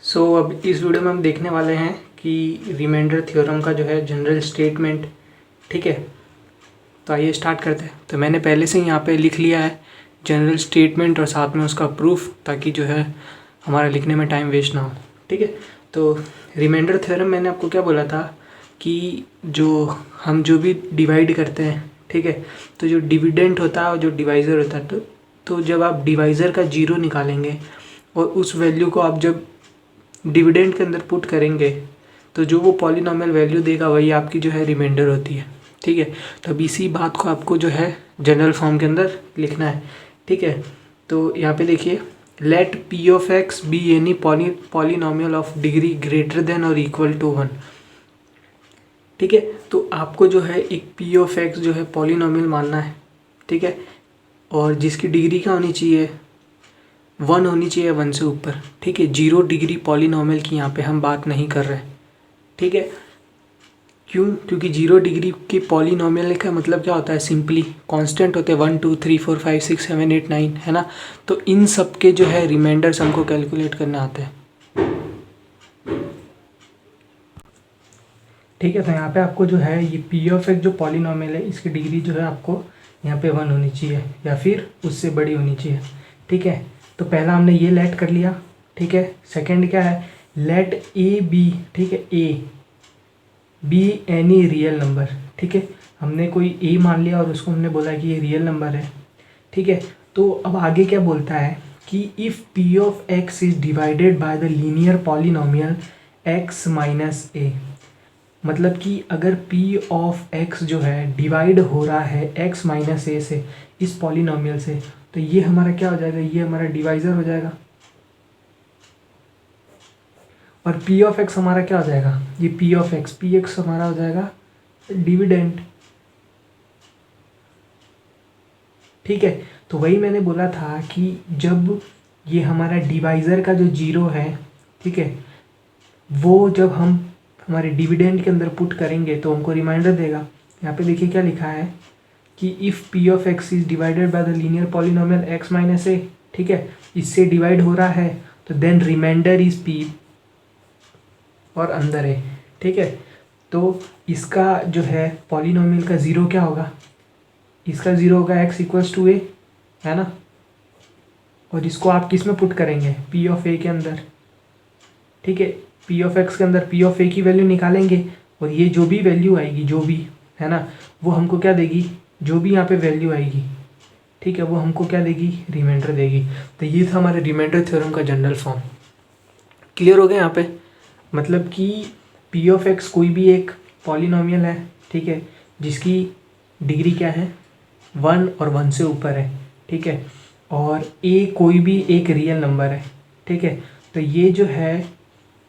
अब इस वीडियो में हम देखने वाले हैं कि रिमाइंडर थ्योरम का जो है जनरल स्टेटमेंट, ठीक है। तो आइए स्टार्ट करते हैं। तो मैंने पहले से ही यहाँ पे लिख लिया है जनरल स्टेटमेंट और साथ में उसका प्रूफ, ताकि जो है हमारा लिखने में टाइम वेस्ट ना हो, ठीक है। तो रिमाइंडर थ्योरम मैंने आपको क्या बोला था कि हम जो भी डिवाइड करते हैं, ठीक है, तो जो डिविडेंट होता है और जो डिवाइज़र होता है, तो जब आप डिवाइज़र का जीरो निकालेंगे और उस वैल्यू को आप जब डिविडेंड के अंदर पुट करेंगे तो जो वो पॉलिनॉमियल वैल्यू देगा वही आपकी जो है रिमाइंडर होती है, ठीक है। तो अब इसी बात को आपको जो है जनरल फॉर्म के अंदर लिखना है, ठीक है। तो यहाँ पे देखिए, let P of X be any polynomial of degree greater than और इक्वल टू 1, ठीक है। तो आपको जो है एक पी ऑफ एक्स जो है पॉलिनॉमियल मानना है, ठीक है, और जिसकी डिग्री क्या होनी चाहिए, 1 होनी चाहिए, 1 से ऊपर, ठीक है। 0 डिग्री पॉलिनॉमियल की यहाँ पे हम बात नहीं कर रहे, ठीक है। क्यों? क्योंकि 0 डिग्री की पॉलिनॉमियल का मतलब क्या होता है, सिंपली कांस्टेंट होते हैं 1 2 3 4 5 6 7 8 9, है ना। तो इन सब के जो है रिमाइंडर्स हमको कैलकुलेट करने आते हैं, ठीक है। तो यहाँ पे आपको जो है ये पी ऑफ एक्स जो पॉलिनॉमियल है, इसकी डिग्री जो है आपको यहाँ पे 1 होनी चाहिए या फिर उससे बड़ी होनी चाहिए, ठीक है। तो पहला हमने ये लेट कर लिया, ठीक है। सेकंड क्या है, लेट ए बी, ठीक है, A be any real number, ठीक है। हमने कोई ए मान लिया और उसको हमने बोला कि ये रियल नंबर है, ठीक है। तो अब आगे क्या बोलता है कि if P of X is divided by the linear polynomial X minus A, मतलब कि अगर p ऑफ x जो है डिवाइड हो रहा है x माइनस ए से, इस पॉलिनॉमियल से, तो ये हमारा क्या हो जाएगा, ये हमारा डिवाइज़र हो जाएगा। और p ऑफ x हमारा क्या हो जाएगा, ये p ऑफ x, px हमारा हो जाएगा डिविडेंड, ठीक है। तो वही मैंने बोला था कि जब ये हमारा डिवाइज़र का जो जीरो है, ठीक है, वो जब हम हमारे डिविडेंड के अंदर पुट करेंगे तो हमको रिमाइंडर देगा। यहाँ पे देखिए क्या लिखा है कि if P of X is divided by the linear polynomial X minus A, ठीक है, इससे डिवाइड हो रहा है तो देन रिमाइंडर इज पी और अंदर है, ठीक है। तो इसका जो है पॉलिनॉमियल का ज़ीरो क्या होगा, इसका ज़ीरो होगा एक्स इक्वल्स टू ए, है ना। और इसको आप किस में पुट करेंगे, पी ऑफ ए के अंदर, ठीक है। पी ऑफ एक्स के अंदर पी ऑफ ए की वैल्यू निकालेंगे और ये जो भी वैल्यू आएगी, जो भी, है ना, वो हमको क्या देगी, जो भी यहाँ पे वैल्यू आएगी, ठीक है, वो हमको क्या देगी, रिमाइंडर देगी। तो ये था हमारे रिमाइंडर थ्योरम का जनरल फॉर्म। क्लियर हो गया यहाँ पे, मतलब कि पी ऑफ एक्स कोई भी एक पॉलिनॉमियल है, ठीक है, जिसकी डिग्री क्या है, 1 और 1 से ऊपर है, ठीक है, और ए कोई भी एक रियल नंबर है, ठीक है। तो ये जो है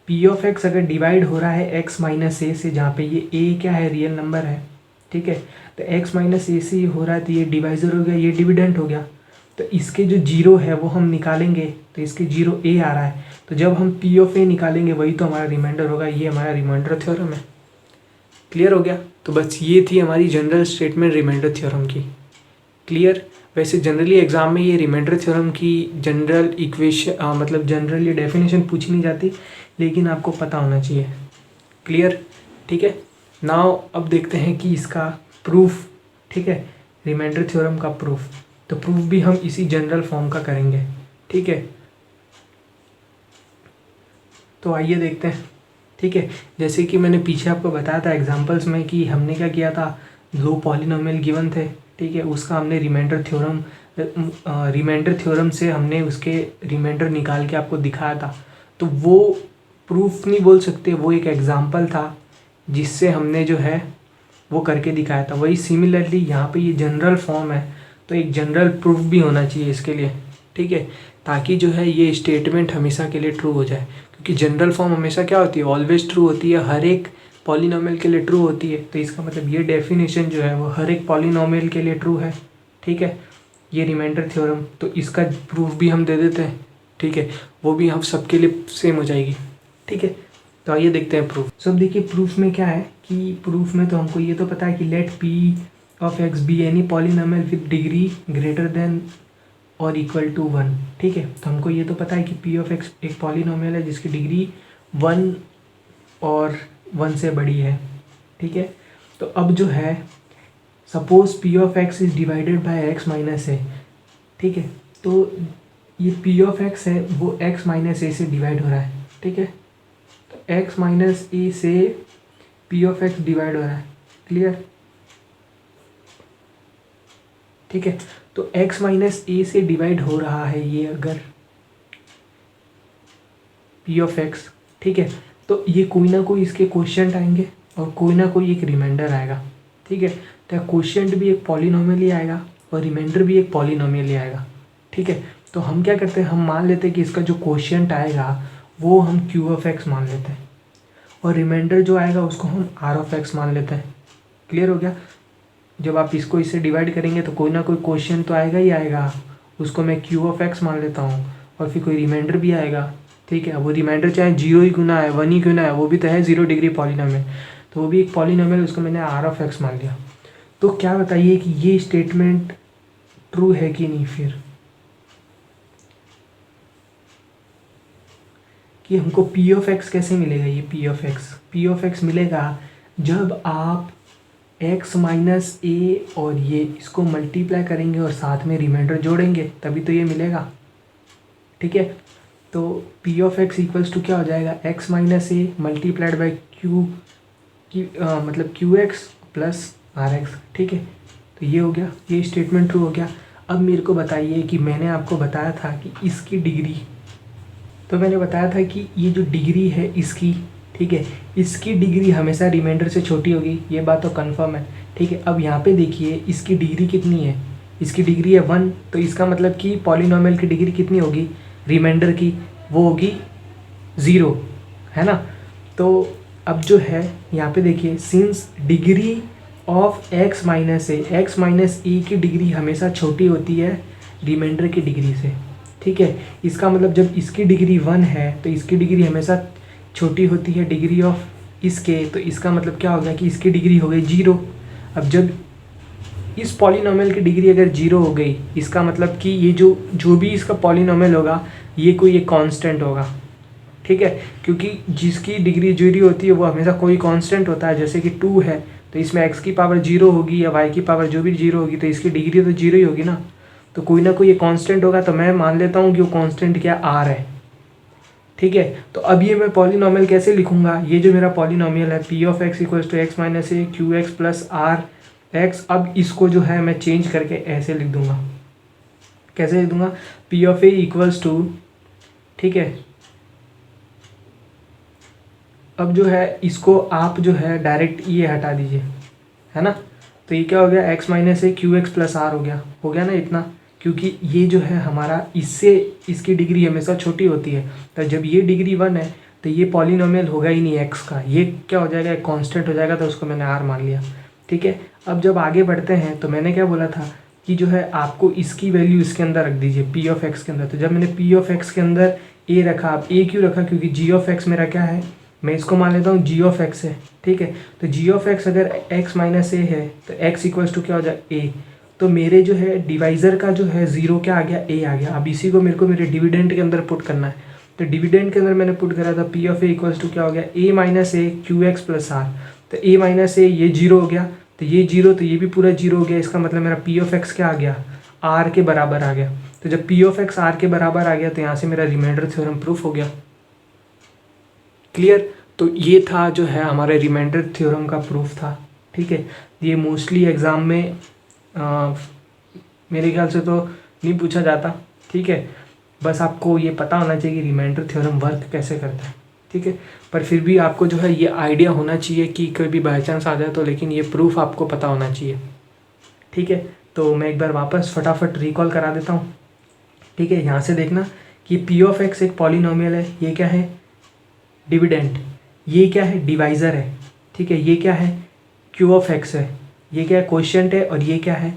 पी ऑफ एक्स अगर डिवाइड हो रहा है एक्स माइनस ए से, जहाँ पे ये ए क्या है, रियल नंबर है, ठीक है। तो एक्स माइनस ए से हो रहा है तो ये डिवाइज़र हो गया, ये डिविडेंट हो गया। तो इसके जो जीरो है वो हम निकालेंगे, तो इसके जीरो ए आ रहा है, तो जब हम पी ऑफ ए निकालेंगे वही तो हमारा रिमाइंडर होगा। ये हमारा रिमाइंडर थ्योरम है। क्लियर हो गया। तो बस ये थी हमारी जनरल स्टेटमेंट रिमाइंडर थ्योरम की। क्लियर। वैसे जनरली एग्जाम में ये रिमाइंडर थ्योरम की जनरल इक्वेशन मतलब जनरली डेफिनेशन पूछी नहीं जाती, लेकिन आपको पता होना चाहिए। क्लियर, ठीक है। नाउ अब देखते हैं कि इसका प्रूफ, ठीक है, रिमाइंडर थ्योरम का प्रूफ। तो प्रूफ भी हम इसी जनरल फॉर्म का करेंगे, ठीक है। तो आइए देखते हैं, ठीक है। जैसे कि मैंने पीछे आपको बताया था एग्जांपल्स में कि हमने क्या किया था, दो पॉलिनॉमियल गिवन थे, ठीक है, उसका हमने रिमाइंडर थ्योरम से हमने उसके रिमाइंडर निकाल के आपको दिखाया था। तो वो प्रूफ नहीं बोल सकते, वो एक एग्जांपल था जिससे हमने जो है वो करके दिखाया था। वही सिमिलरली यहाँ पे ये जनरल फॉर्म है, तो एक जनरल प्रूफ भी होना चाहिए इसके लिए, ठीक है, ताकि जो है ये स्टेटमेंट हमेशा के लिए ट्रू हो जाए। क्योंकि जनरल फॉर्म हमेशा क्या होती है, ऑलवेज ट्रू होती है, हर एक पॉलिनॉमियल के लिए ट्रू होती है। तो इसका मतलब ये डेफिनेशन जो है वो हर एक पॉलिनॉमियल के लिए ट्रू है, ठीक है। ये रिमाइंडर थ्योरम, तो इसका प्रूफ भी हम दे देते हैं, ठीक है, वो भी हम सबके लिए सेम हो जाएगी, ठीक है। तो आइए देखते हैं प्रूफ। सब देखिए प्रूफ में क्या है कि प्रूफ में तो हमको ये तो पता है कि let P of X be any polynomial with degree greater than और इक्वल टू 1। ठीक है, तो हमको ये तो पता है कि पी ऑफ एक्स एक पॉलिनोमियल है जिसकी डिग्री 1 और 1 से बड़ी है। ठीक है, तो अब जो है suppose P of X is divided by X minus A. ठीक है, तो ये पी ऑफ एक्स है वो एक्स माइनस ए से डिवाइड हो रहा है। ठीक है, तो एक्स माइनस ए से पी ऑफ एक्स डिवाइड हो रहा है। क्लियर? ठीक है, तो x माइनस ए से डिवाइड हो रहा है ये अगर p ऑफ x। ठीक है, तो ये कोई ना कोई इसके क्वोशिएंट आएंगे और कोई ना कोई एक रिमाइंडर आएगा। ठीक है, तो क्वोशिएंट भी एक पॉलिनोमियल ही आएगा और रिमाइंडर भी एक पॉलिनोमियल ही आएगा। ठीक है, तो हम क्या करते हैं, हम मान लेते हैं कि इसका जो क्वोशिएंट आएगा वो हम q ऑफ x मान लेते हैं और रिमाइंडर जो आएगा उसको हम r ऑफ x मान लेते हैं। क्लियर हो गया? जब आप इसको इससे डिवाइड करेंगे तो कोई ना कोई क्वोशिएंट तो आएगा ही आएगा, उसको मैं q ऑफ x मान लेता हूँ और फिर कोई रिमाइंडर भी आएगा। ठीक है, वो रिमाइंडर चाहे 0 ही क्यों ना है, 1 ही क्यों ना है, वो भी तो है 0 डिग्री पॉलिनोमियल, तो वो भी एक पॉलिनोमियल, उसको मैंने r ऑफ x मान लिया। तो क्या बताइए कि ये स्टेटमेंट ट्रू है कि नहीं, फिर कि हमको p ऑफ x कैसे मिलेगा। ये p ऑफ x मिलेगा जब आप x माइनस ए और ये इसको मल्टीप्लाई करेंगे और साथ में रिमाइंडर जोड़ेंगे तभी तो ये मिलेगा। ठीक है, तो p of x equals to क्या हो जाएगा, x minus A multiplied by Q की मतलब Q X plus R X. ठीक है, तो ये हो गया, ये स्टेटमेंट ट्रू हो गया। अब मेरे को बताइए कि मैंने आपको बताया था कि इसकी डिग्री, तो मैंने बताया था कि ये जो डिग्री है इसकी, ठीक है, इसकी डिग्री हमेशा रिमाइंडर से छोटी होगी, ये बात तो कंफर्म है। ठीक है, अब यहाँ पे देखिए इसकी डिग्री कितनी है, इसकी डिग्री है 1, तो इसका मतलब कि पॉलिनोमियल की डिग्री कितनी होगी रिमाइंडर की, वो होगी 0, है ना। तो अब जो है यहाँ पे देखिए, since degree of x minus A की डिग्री हमेशा छोटी होती है रिमाइंडर की डिग्री से। ठीक है, इसका मतलब जब इसकी डिग्री 1 है तो इसकी डिग्री हमेशा छोटी होती है डिग्री ऑफ इसके, तो इसका मतलब क्या हो गया कि इसकी डिग्री हो गई 0। अब जब इस पॉलिनोमियल की डिग्री अगर 0 हो गई, इसका मतलब कि ये जो भी इसका पॉलिनोमियल होगा ये कोई एक कांस्टेंट होगा। ठीक है, क्योंकि जिसकी डिग्री 0 होती है वो हमेशा कोई कांस्टेंट होता है, जैसे कि 2 है तो इसमें x की पावर 0 होगी या y की पावर जो भी 0 होगी, तो इसकी डिग्री तो 0 ही होगी ना, तो कोई ना कोई एक कांस्टेंट होगा। तो मैं मान लेता हूँ कि वो कांस्टेंट क्या r है। ठीक है, तो अब ये मैं पॉलिनोमियल कैसे लिखूंगा, ये जो मेरा पॉलिनोमियल है p of x equals to X minus A Q X plus R X, अब इसको जो है मैं चेंज करके ऐसे लिख दूंगा। कैसे लिख दूंगा, p of A equals to, ठीक है, अब जो है इसको आप जो है डायरेक्ट ये हटा दीजिए, है ना, तो ये क्या हो गया, x minus A Q X plus R हो गया ना इतना, क्योंकि ये जो है हमारा इससे इसकी डिग्री हमेशा छोटी होती है, तो जब ये डिग्री 1 है तो ये पॉलिनोमियल होगा ही नहीं x का, ये क्या हो जाएगा, एक कांस्टेंट हो जाएगा, तो उसको मैंने r मान लिया। ठीक है, अब जब आगे बढ़ते हैं तो मैंने क्या बोला था कि जो है आपको इसकी वैल्यू इसके अंदर रख दीजिए p ऑफ x के अंदर। तो जब मैंने p ऑफ x के अंदर a रखा, अब a क्यों रखा, क्योंकि g ऑफ x मेरा क्या है, मैं इसको मान लेता हूँ g ऑफ x है। ठीक है, तो g ऑफ x अगर x माइनस ए है तो x इक्वल्स टू क्या हो जाए a, तो मेरे जो है डिवाइज़र का जो है 0 क्या आ गया, a आ गया। अब इसी को मेरे को मेरे डिविडेंड के अंदर पुट करना है, तो डिविडेंड के अंदर मैंने पुट करा था p of a equals to क्या हो गया, a minus A Q X plus R, तो a माइनस ए ये 0 हो गया, तो ये 0 तो ये भी पूरा 0 हो गया, इसका मतलब मेरा p ऑफ x क्या आ गया, r के बराबर आ गया। तो जब p ऑफ x r के बराबर आ गया तो यहाँ से मेरा रिमाइंडर थ्योरम प्रूफ हो गया। क्लियर, तो ये था जो है हमारे रिमाइंडर थ्योरम का प्रूफ था। ठीक है, ये मोस्टली एग्ज़ाम में मेरे ख्याल से तो नहीं पूछा जाता। ठीक है, बस आपको ये पता होना चाहिए कि रिमाइंडर थ्योरम वर्क कैसे करता है। ठीक है, पर फिर भी आपको जो है ये आइडिया होना चाहिए कि कोई भी बाई चांस आ जाए तो, लेकिन ये प्रूफ आपको पता होना चाहिए। ठीक है, तो मैं एक बार वापस फटाफट रिकॉल करा देता हूँ। ठीक है, यहाँ से देखना कि p ऑफ x एक पॉलिनोमियल है, ये क्या है, डिविडेंड, ये क्या है, डिवाइज़र है। ठीक है, ये क्या है, q ऑफ x है, ये क्या है, क्वोशिएंट है, और ये क्या है,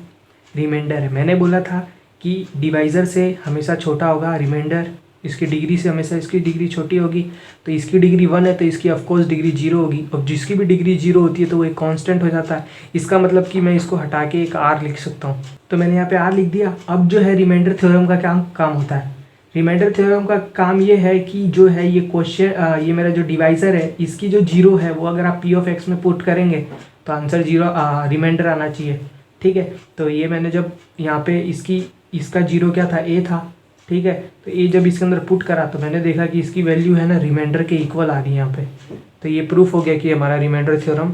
रिमाइंडर है। मैंने बोला था कि डिवाइज़र से हमेशा छोटा होगा रिमाइंडर, इसकी डिग्री से हमेशा इसकी डिग्री छोटी होगी, तो इसकी डिग्री 1 है तो इसकी ऑफकोर्स डिग्री 0 होगी। अब जिसकी भी डिग्री 0 होती है तो वो एक कांस्टेंट हो जाता है। इसका मतलब कि मैं इसको हटा के एक r लिख सकता हूँ। तो मैंने यहाँ पे r लिख दिया। अब जो है रिमाइंडर थ्योरम का क्या काम होता है। रिमाइंडर थ्योरम का काम ये है कि जो है ये क्वेश्चन, ये मेरा जो डिवाइज़र है इसकी जो 0 है वो अगर आप p ऑफ x में पुट करेंगे तो आंसर 0 रिमाइंडर आना चाहिए। ठीक है, तो ये मैंने जब यहाँ पे इसका 0 क्या था, a था। ठीक है, तो ये जब इसके अंदर पुट करा तो मैंने देखा कि इसकी वैल्यू है ना रिमाइंडर के इक्वल आ रही है यहाँ पे। तो ये प्रूफ हो गया कि हमारा रिमाइंडर थ्योरम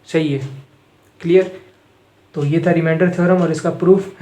सही है। क्लियर। तो ये था रिमाइंडर थ्योरम और इसका प्रूफ है।